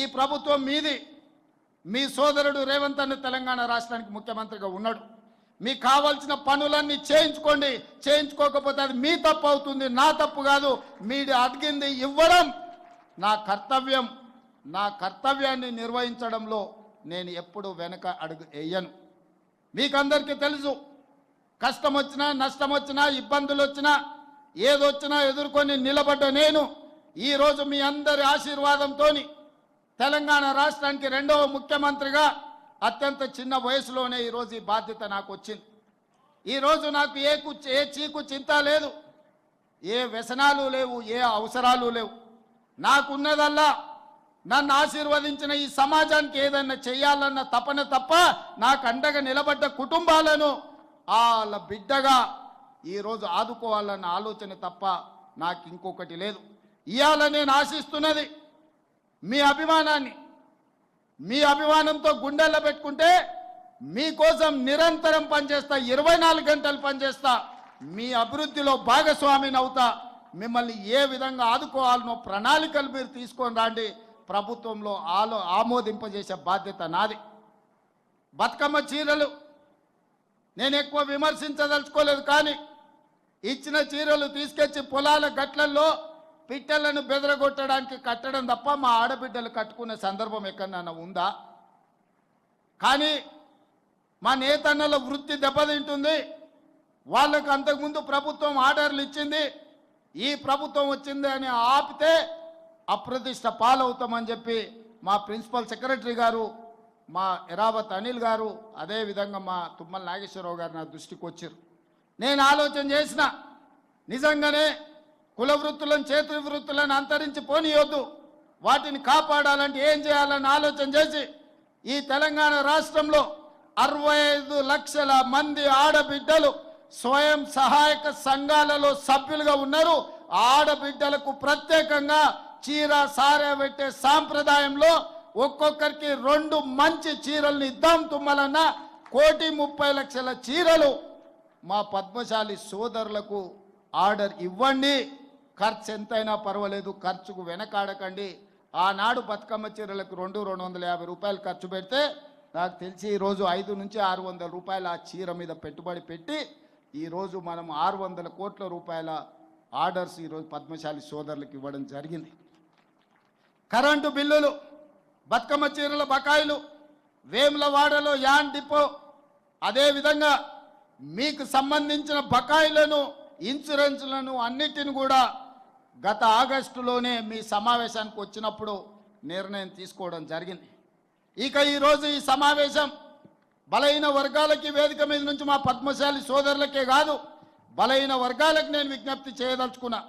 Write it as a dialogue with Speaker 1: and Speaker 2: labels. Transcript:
Speaker 1: ఈ ప్రభుత్వం మీది. మీ సోదరుడు రేవంత్ అన్న తెలంగాణ రాష్ట్రానికి ముఖ్యమంత్రిగా ఉన్నాడు. మీకు కావాల్సిన పనులన్నీ చేయించుకోండి. చేయించుకోకపోతే అది మీ తప్పు అవుతుంది, నా తప్పు కాదు. మీరు అడిగింది ఇవ్వడం నా కర్తవ్యం. నా కర్తవ్యాన్ని నిర్వహించడంలో నేను ఎప్పుడు వెనక అడుగు వేయను. మీకందరికీ తెలుసు, కష్టం వచ్చినా నష్టం వచ్చినా ఇబ్బందులు వచ్చినా ఏదొచ్చినా ఎదుర్కొని నిలబడ్డ నేను ఈరోజు మీ అందరి ఆశీర్వాదంతో తెలంగాణ రాష్ట్రానికి రెండవ ముఖ్యమంత్రిగా అత్యంత చిన్న వయసులోనే ఈరోజు ఈ బాధ్యత నాకు వచ్చింది. ఈరోజు నాకు ఏ చీకు చింత లేదు, ఏ వ్యసనాలు లేవు, ఏ అవసరాలు లేవు. నాకున్నదల్లా నన్ను ఆశీర్వదించిన ఈ సమాజానికి ఏదైనా చేయాలన్న తపన తప్ప నాకు అండగా నిలబడ్డ కుటుంబాలను వాళ్ళ బిడ్డగా ఈరోజు ఆదుకోవాలన్న ఆలోచన తప్ప నాకు ఇంకొకటి లేదు. ఇవాళ నేను ఆశిస్తున్నది మీ అభిమానాన్ని. మీ అభిమానంతో గుండెల్లో పెట్టుకుంటే మీకోసం నిరంతరం పనిచేస్తా, 24 గంటలు పనిచేస్తా, మీ అభివృద్ధిలో భాగస్వామిని అవుతా. మిమ్మల్ని ఏ విధంగా ఆదుకోవాలనో ప్రణాళికలు మీరు తీసుకొని రండి. ప్రభుత్వంలో ఆమోదింపజేసే బాధ్యత నాది. బతుకమ్మ చీరలు నేను ఎక్కువ విమర్శించదలుచుకోలేదు, కానీ ఇచ్చిన చీరలు తీసుకొచ్చి పొలాల గట్లల్లో పిట్టలను బెదరగొట్టడానికి కట్టడం తప్ప మా ఆడబిడ్డలు కట్టుకునే సందర్భం ఎక్కడన్నా ఉందా? కానీ మా నేతన్నల వృత్తి దెబ్బతింటుంది. వాళ్ళకు అంతకుముందు ప్రభుత్వం ఆర్డర్లు ఇచ్చింది, ఈ ప్రభుత్వం వచ్చింది అని ఆపితే అప్రతిష్ట పాలవుతామని చెప్పి మా ప్రిన్సిపల్ సెక్రటరీ గారు, మా ఎరావత్ అనిల్ గారు, అదేవిధంగా మా తుమ్మల నాగేశ్వరరావు గారు నా దృష్టికి వచ్చారు. నేను ఆలోచన చేసిన, నిజంగానే కుల వృత్తులను చేతి వృత్తులను అంతరించి పోనీయొద్దు, వాటిని కాపాడాలంటే ఏం చేయాలని ఆలోచన చేసి ఈ తెలంగాణ రాష్ట్రంలో 65 లక్షల మంది ఆడబిడ్డలు స్వయం సహాయక సంఘాలలో సభ్యులుగా ఉన్నారు. ఆడబిడ్డలకు ప్రత్యేకంగా చీర సారె పెట్టే సాంప్రదాయంలో ఒక్కొక్కరికి 2 మంచి చీరలను ఇద్దాం. తుమ్మలన్న 1,30,00,000 చీరలు మా పద్మశాలి సోదరులకు ఆర్డర్ ఇవ్వండి. ఖర్చు ఎంతైనా పర్వాలేదు, ఖర్చుకు వెనకాడకండి. ఆనాడు బతుకమ్మ చీరలకు 250 రూపాయలు ఖర్చు పెడితే నాకు తెలిసి ఈరోజు 500 నుంచి 600 రూపాయలు ఆ చీర మీద పెట్టుబడి పెట్టి ఈరోజు మనం 600 కోట్ల రూపాయల ఆర్డర్స్ ఈరోజు పద్మశాలి సోదరులకు ఇవ్వడం జరిగింది. కరెంటు బిల్లులు, బతుకమ్మ చీరల బకాయిలు, వేములవాడలో యాన్ డిపో, అదేవిధంగా మీకు సంబంధించిన బకాయిలను, ఇన్సూరెన్స్లను అన్నిటిని కూడా గత ఆగస్టులోనే మీ సమావేశానికి వచ్చినప్పుడు నిర్ణయం తీసుకోవడం జరిగింది. ఇక ఈరోజు ఈ సమావేశం బలహీన వర్గాలకి వేదిక మీద నుంచి మా పద్మశాలి సోదరులకే కాదు, బలహీన వర్గాలకు నేను విజ్ఞప్తి చేయదలుచుకున్నా.